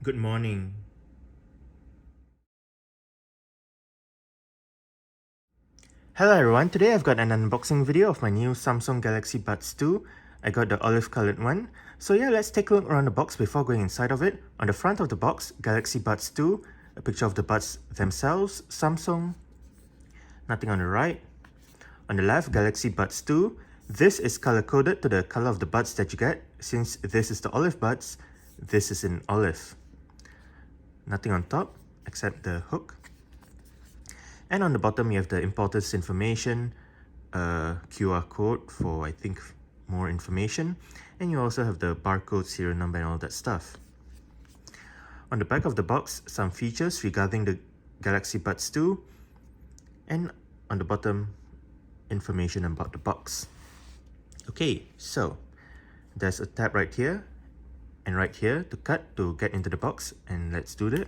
Good morning. Hello everyone, today I've got an unboxing video of my new Samsung Galaxy Buds 2. I got the olive colored one. So yeah, let's take a look around the box before going inside of it. On the front of the box, Galaxy Buds 2, a picture of the buds themselves, Samsung. Nothing on the right. On the left, Galaxy Buds 2. This is color coded to the color of the buds that you get. Since this is the olive buds, this is in olive. Nothing on top except the hook. And on the bottom, you have the importance information, QR code for, I think, more information. And you also have the barcode, serial number, and all that stuff. On the back of the box, some features regarding the Galaxy Buds 2. And on the bottom, information about the box. Okay, so there's a tab right here and right here to cut to get into the box. And let's do that.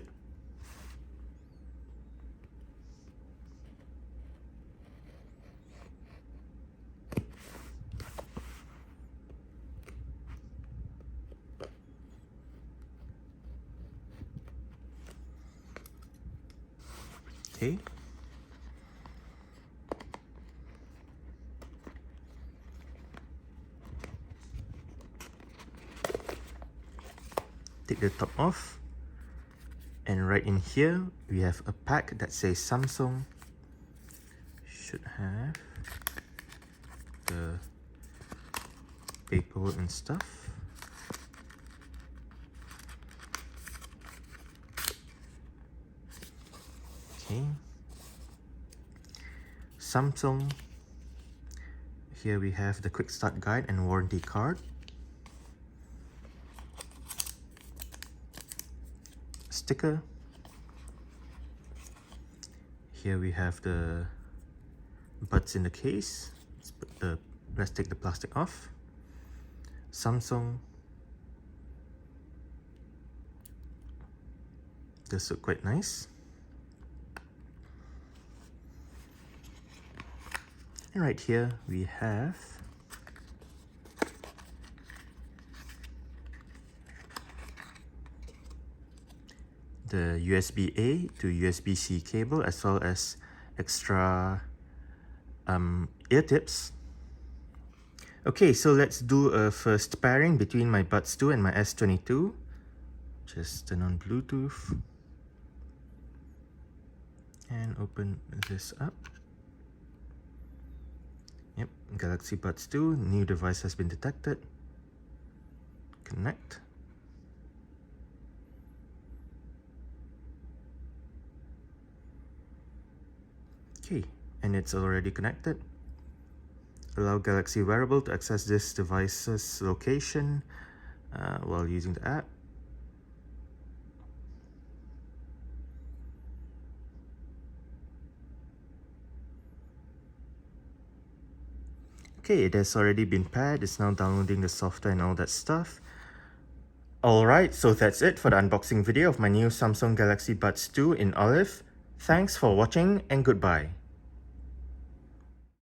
Okay. Take the top off. And right in here, we have a pack that says Samsung. Should have the paperwork and stuff. Okay. Samsung. Here we have the quick start guide and warranty card. Sticker. Here we have the buds in the case. Let's take the plastic off. Samsung. This looks quite nice. And right here we have the USB-A to USB-C cable, as well as extra ear tips. Okay, so let's do a first pairing between my Buds 2 and my S22. Just turn on Bluetooth and open this up. Yep, Galaxy Buds 2, new device has been detected. Connect. Okay, and it's already connected. Allow Galaxy Wearable to access this device's location while using the app. Okay, it has already been paired. It's now downloading the software and all that stuff. Alright, so that's it for the unboxing video of my new Samsung Galaxy Buds 2 in olive. Thanks for watching and goodbye.